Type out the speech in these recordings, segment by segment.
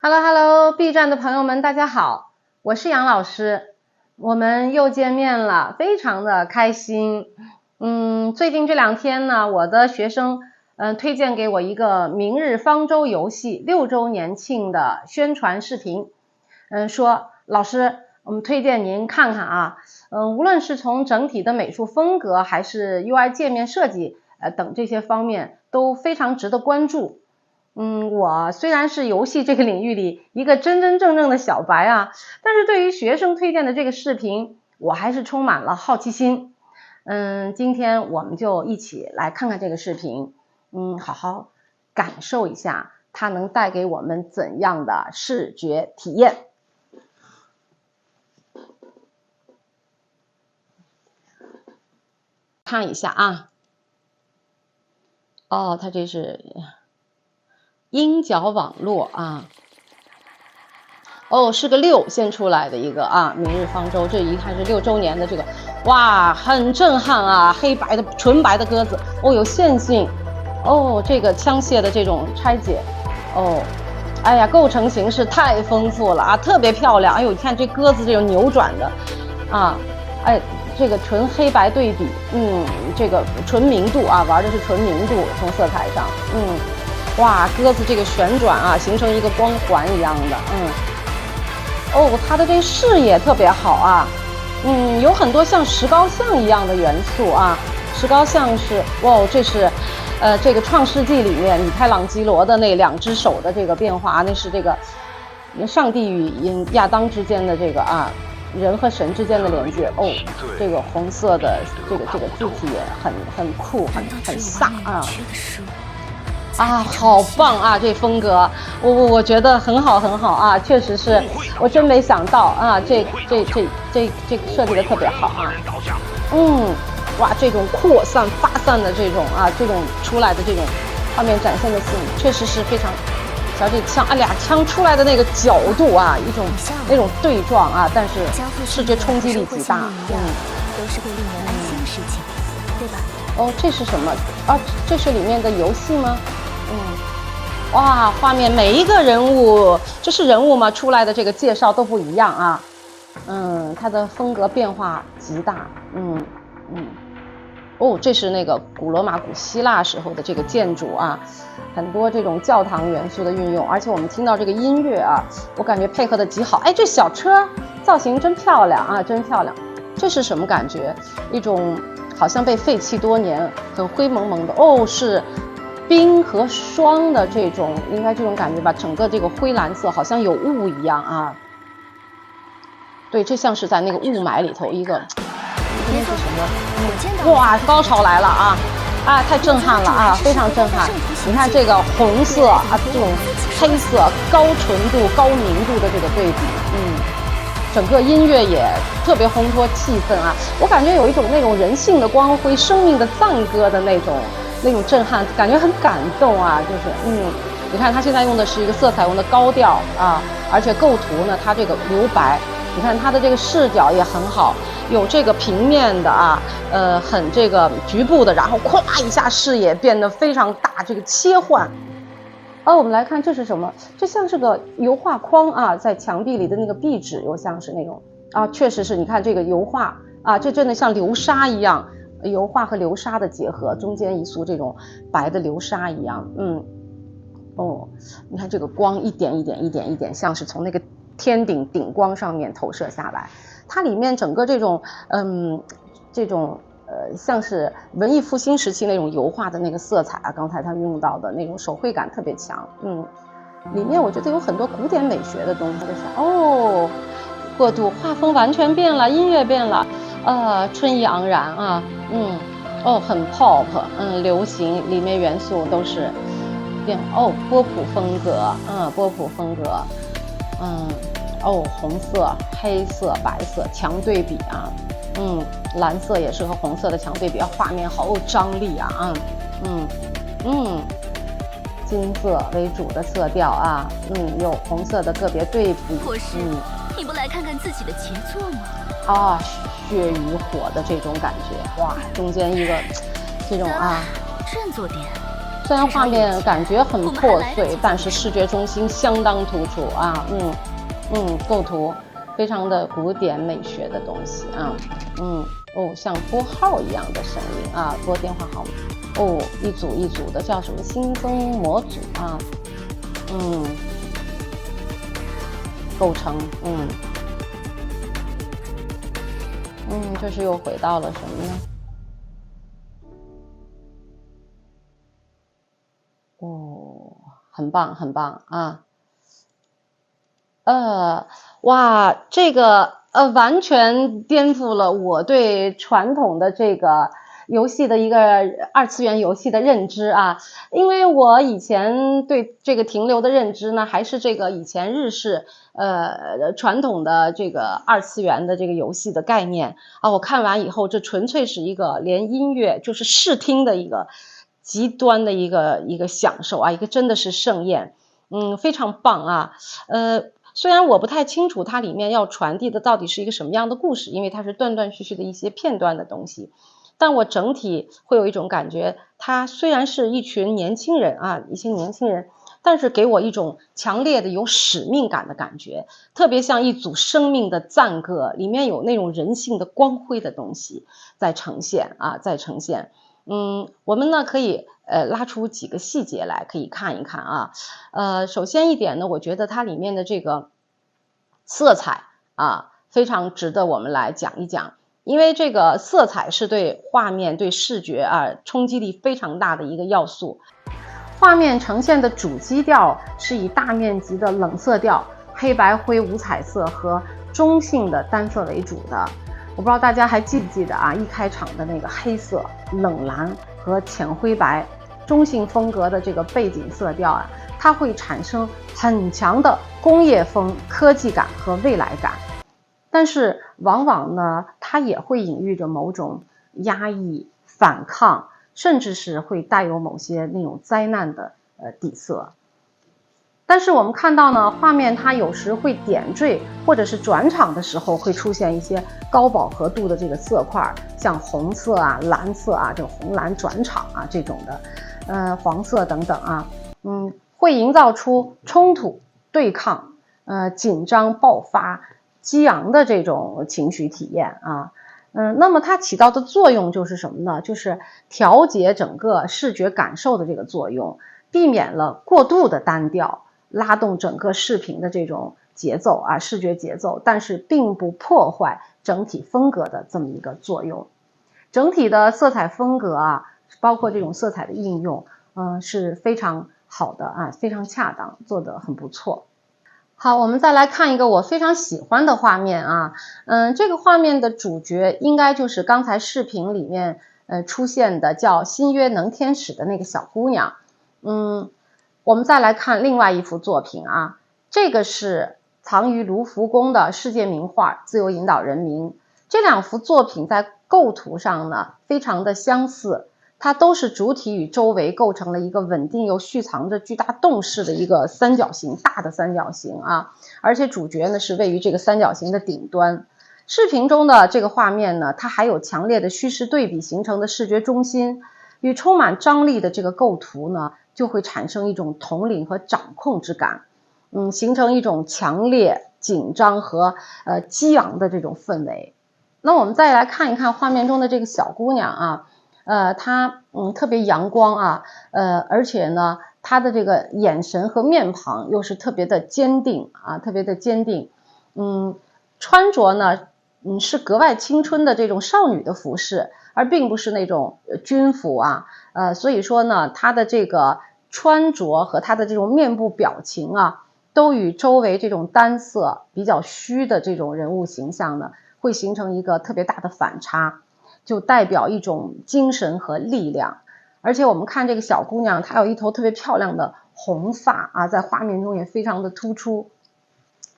Hello Hello，B 站的朋友们，大家好，我是杨老师，我们又见面了，非常的开心。最近这2天呢，我的学生推荐给我一个明日方舟游戏6周年庆的宣传视频，说老师，我们推荐您看看啊，无论是从整体的美术风格还是 UI 界面设计等这些方面都非常值得关注。我虽然是游戏这个领域里一个真真正正的小白啊，但是对于学生推荐的这个视频，我还是充满了好奇心。今天我们就一起来看看这个视频，好好感受一下它能带给我们怎样的视觉体验。看一下啊，它这是鹰角网络啊，是个6先出来的一个啊，明日方舟，这一看是6周年的这个，哇，很震撼啊，黑白的纯白的鸽子，有线性，这个枪械的这种拆解，哎呀，构成形式太丰富了啊，特别漂亮，哎呦，你看这鸽子这种扭转的啊，这个纯黑白对比，这个纯明度啊，玩的是纯明度，从色彩上，哇，鸽子这个旋转啊，形成一个光环一样的，它的这个视野特别好啊，有很多像石膏像一样的元素啊，石膏像是，这是，这个《创世纪》里面米开朗基罗的那2只手的这个变化，那是这个上帝与亚当之间的这个啊，人和神之间的连接，这个红色的这个字体也很酷，很飒啊，好棒啊！这风格，我觉得很好啊，确实是，我真没想到啊，这个设计的特别好啊，哇，这种扩散发散的这种啊，这种出来的这种画面展现的性，确实是非常，瞧这枪啊，2枪出来的那个角度啊，一种那种对撞啊，但是视觉冲击力极大，都是会令人安心的事情，对吧？这是什么啊？这是里面的游戏吗？哇，画面每一个人物，这是人物吗？出来的这个介绍都不一样啊，它的风格变化极大，这是那个古罗马、古希腊时候的这个建筑啊，很多这种教堂元素的运用，而且我们听到这个音乐啊，我感觉配合的极好。这小车造型真漂亮啊，真漂亮。这是什么感觉？一种好像被废弃多年，很灰蒙蒙的，是冰和霜的这种，应该这种感觉吧，整个这个灰蓝色好像有雾一样啊。对，这像是在那个雾霾里头一个，那是什么？哇，高潮来了啊！太震撼了啊，非常震撼。你看这个红色啊，这种黑色高纯度、高明度的这个对比，整个音乐也特别烘托气氛啊。我感觉有一种那种人性的光辉、生命的赞歌的那种震撼，感觉很感动啊，就是你看他现在用的是一个色彩用的高调啊，而且构图呢，它这个留白，你看它的这个视角也很好，有这个平面的啊，很这个局部的，然后咵一下视野变得非常大，这个切换。我们来看这是什么？这像是个油画框啊，在墙壁里的那个壁纸，又像是那种啊，确实是，你看这个油画啊，这真的像流沙一样。油画和流沙的结合，中间一束这种白的流沙一样，你看这个光一点一点，像是从那个天顶光上面投射下来，它里面整个这种像是文艺复兴时期那种油画的那个色彩啊，刚才他用到的那种手绘感特别强，里面我觉得有很多古典美学的东西，过渡，画风完全变了，音乐变了。春意盎然啊，很 pop， 流行，里面元素都是变，波普风格，波普风格，红色、黑色、白色强对比啊，蓝色也是和红色的强对比，画面好有张力啊，金色为主的色调啊，有红色的个别对比，或是你不来看看自己的杰作吗？血与火的这种感觉，哇，中间一个这种啊，振作点，虽然画面感觉很破碎，但是视觉中心相当突出啊，构图非常的古典美学的东西啊，像拨号一样的声音啊，拨电话号码，一组一组的叫什么新增模组啊，构成，这是又回到了什么呢？很棒，很棒啊！哇，这个完全颠覆了我对传统的这个游戏的一个二次元游戏的认知啊，因为我以前对这个停留的认知呢，还是这个以前日式传统的这个二次元的这个游戏的概念啊，我看完以后，这纯粹是一个连音乐就是视听的一个极端的一个享受啊，一个真的是盛宴，非常棒啊，虽然我不太清楚它里面要传递的到底是一个什么样的故事，因为它是断断续续的一些片段的东西，但我整体会有一种感觉，它虽然是一群年轻人啊，一些年轻人，但是给我一种强烈的有使命感的感觉，特别像一组生命的赞歌，里面有那种人性的光辉的东西在呈现啊，在呈现。我们呢可以拉出几个细节来可以看一看啊，首先一点呢，我觉得它里面的这个色彩啊非常值得我们来讲一讲，因为这个色彩是对画面对视觉冲击力非常大的一个要素。画面呈现的主基调是以大面积的冷色调、黑白灰无彩色和中性的单色为主的。我不知道大家还记不记得啊，一开场的那个黑色、冷蓝和浅灰白中性风格的这个背景色调啊，它会产生很强的工业风、科技感和未来感，但是往往呢，它也会隐喻着某种压抑、反抗，甚至是会带有某些那种灾难的底色。但是我们看到呢，画面它有时会点缀或者是转场的时候，会出现一些高饱和度的这个色块，像红色啊、蓝色啊，这个红蓝转场啊这种的，黄色等等啊，会营造出冲突、对抗、紧张、爆发、激昂的这种情绪体验啊。那么它起到的作用就是什么呢？就是调节整个视觉感受的这个作用，避免了过度的单调，拉动整个视频的这种节奏啊，视觉节奏，但是并不破坏整体风格的这么一个作用。整体的色彩风格啊，包括这种色彩的应用，是非常好的啊，非常恰当，做得很不错。好，我们再来看一个我非常喜欢的画面啊，这个画面的主角应该就是刚才视频里面出现的叫新约能天使的那个小姑娘。我们再来看另外一幅作品啊，这个是藏于卢浮宫的世界名画《自由引导人民》。这两幅作品在构图上呢非常的相似，它都是主体与周围构成了一个稳定又蓄藏着巨大洞势的一个三角形，大的三角形啊，而且主角呢是位于这个三角形的顶端。视频中的这个画面呢，它还有强烈的虚实对比形成的视觉中心，与充满张力的这个构图呢，就会产生一种统领和掌控之感，形成一种强烈、紧张和激昂的这种氛围。那我们再来看一看画面中的这个小姑娘啊，她特别阳光啊，而且呢，她的这个眼神和面庞又是特别的坚定啊，特别的坚定。穿着呢，是格外青春的这种少女的服饰，而并不是那种军服啊，所以说呢，她的这个穿着和她的这种面部表情啊，都与周围这种单色比较虚的这种人物形象呢，会形成一个特别大的反差，就代表一种精神和力量。而且我们看这个小姑娘，她有一头特别漂亮的红发啊，在画面中也非常的突出，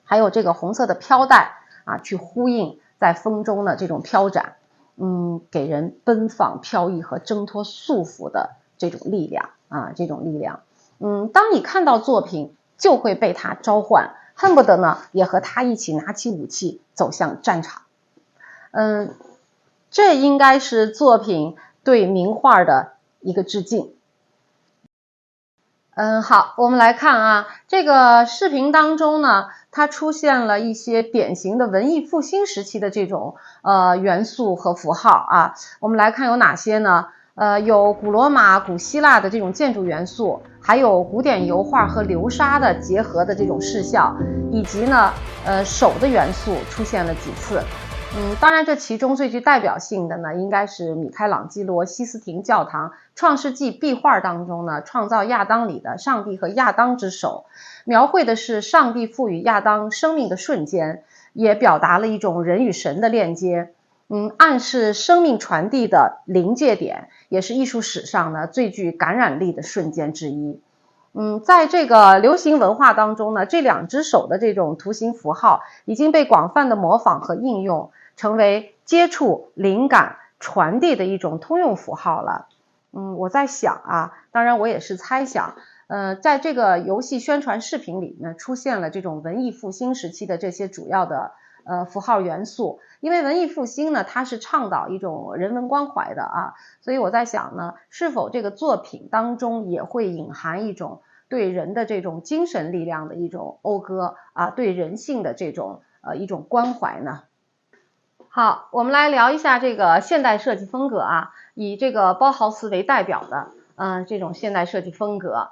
还有这个红色的飘带啊，去呼应在风中的这种飘展，给人奔放、飘逸和挣脱束缚的这种力量啊，这种力量。当你看到作品，就会被它召唤，恨不得呢也和他一起拿起武器走向战场。这应该是作品对名画的一个致敬。好，我们来看啊，这个视频当中呢，它出现了一些典型的文艺复兴时期的这种元素和符号啊。我们来看有哪些呢？有古罗马、古希腊的这种建筑元素，还有古典油画和流沙的结合的这种视效，以及呢，手的元素出现了几次。当然，这其中最具代表性的呢，应该是米开朗基罗西斯廷教堂创世纪壁画当中呢，创造亚当里的上帝和亚当之手，描绘的是上帝赋予亚当生命的瞬间，也表达了一种人与神的链接，暗示生命传递的临界点，也是艺术史上呢最具感染力的瞬间之一。在这个流行文化当中呢，这两只手的这种图形符号已经被广泛的模仿和应用，成为接触、灵感、传递的一种通用符号了。我在想啊，当然我也是猜想，在这个游戏宣传视频里呢，出现了这种文艺复兴时期的这些主要的符号元素，因为文艺复兴呢，它是倡导一种人文关怀的啊，所以我在想呢，是否这个作品当中也会隐含一种对人的这种精神力量的一种讴歌啊，对人性的这种一种关怀呢？好，我们来聊一下这个现代设计风格啊，以这个包豪斯为代表的这种现代设计风格。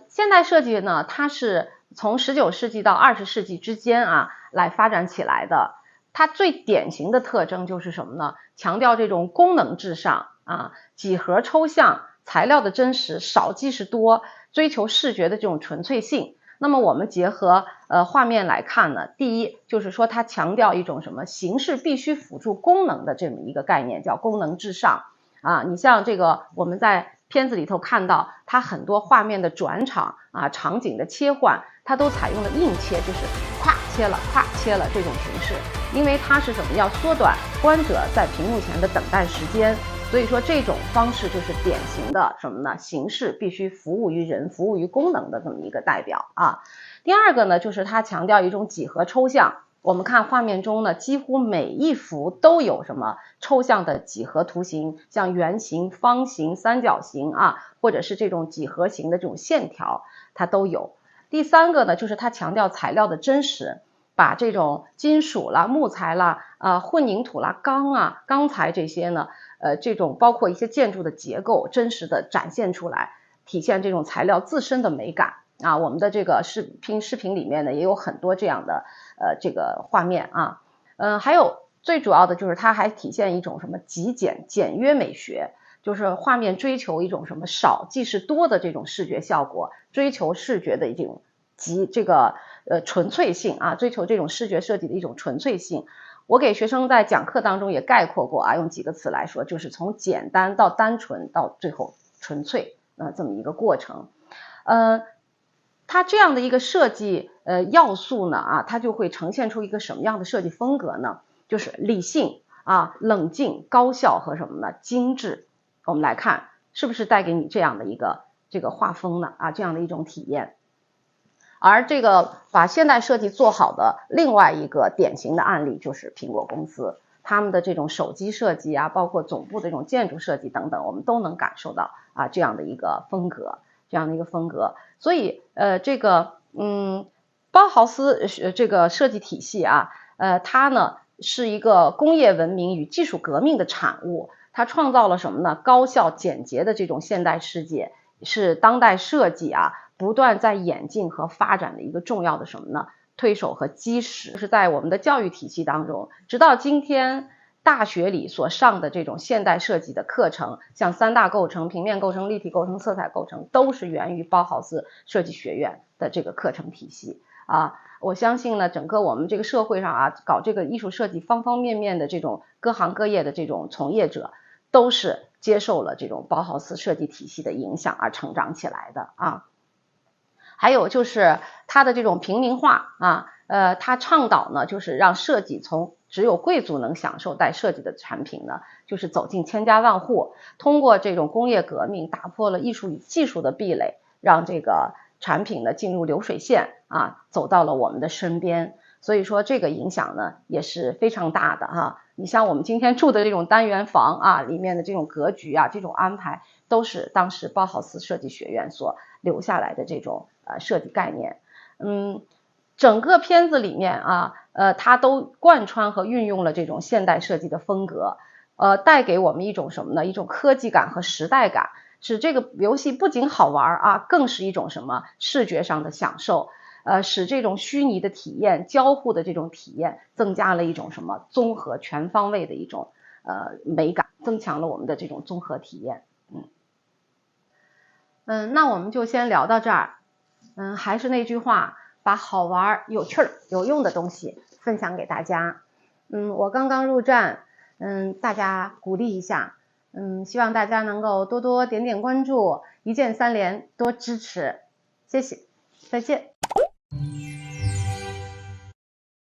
现代设计呢，它是从19世纪到20世纪之间啊来发展起来的。它最典型的特征就是什么呢？强调这种功能至上啊，几何抽象，材料的真实，少即是多，追求视觉的这种纯粹性。那么我们结合画面来看呢，第一就是说它强调一种什么形式必须辅助功能的这么一个概念，叫功能至上啊。你像这个我们在片子里头看到，它很多画面的转场啊，场景的切换，它都采用了硬切，就是咵切了咵切了这种形式，因为它是什么，要缩短观者在屏幕前的等待时间。所以说这种方式就是典型的什么呢？形式必须服务于人，服务于功能的这么一个代表啊。第二个呢，就是它强调一种几何抽象。我们看画面中呢，几乎每一幅都有什么抽象的几何图形，像圆形、方形、三角形啊，或者是这种几何形的这种线条，它都有。第三个呢，就是它强调材料的真实。把这种金属啦、木材啦、混凝土啦、钢材这些呢，这种包括一些建筑的结构，真实的展现出来，体现这种材料自身的美感啊。我们的这个视频里面呢，也有很多这样的这个画面啊。还有最主要的就是它还体现一种什么极简简约美学，就是画面追求一种什么少即是多的这种视觉效果，追求视觉的一种纯粹性啊，追求这种视觉设计的一种纯粹性。我给学生在讲课当中也概括过啊，用几个词来说，就是从简单到单纯到最后纯粹这么一个过程。它这样的一个设计要素呢它就会呈现出一个什么样的设计风格呢？就是理性冷静、高效和什么呢？精致。我们来看是不是带给你这样的一个这个画风呢？这样的一种体验。而这个把现代设计做好的另外一个典型的案例就是苹果公司，他们的这种手机设计包括总部的这种建筑设计等等，我们都能感受到这样的一个风格，所以这个包豪斯这个设计体系它呢是一个工业文明与技术革命的产物，它创造了什么呢？高效简洁的这种现代世界，是当代设计不断在演进和发展的一个重要的什么呢？推手和基石。就是在我们的教育体系当中，直到今天大学里所上的这种现代设计的课程，像3大构成、平面构成、立体构成、色彩构成，都是源于包豪斯设计学院的这个课程体系我相信呢，整个我们这个社会上搞这个艺术设计方方面面的这种各行各业的这种从业者，都是接受了这种包豪斯设计体系的影响而成长起来的还有就是它的这种平民化它倡导呢，就是让设计从只有贵族能享受带设计的产品呢，就是走进千家万户，通过这种工业革命打破了艺术与技术的壁垒，让这个产品呢进入流水线走到了我们的身边。所以说这个影响呢也是非常大的你像我们今天住的这种单元房里面的这种格局这种安排，都是当时包豪斯设计学院所留下来的这种设计概念。整个片子里面啊，它都贯穿和运用了这种现代设计的风格，带给我们一种什么呢？一种科技感和时代感，使这个游戏不仅好玩啊，更是一种什么视觉上的享受，使这种虚拟的体验、交互的这种体验，增加了一种什么综合全方位的一种美感，增强了我们的这种综合体验。那我们就先聊到这儿。还是那句话。把好玩、有趣、有用的东西分享给大家。我刚刚入站，大家鼓励一下，希望大家能够多多点点关注，一键3连，多支持，谢谢，再见。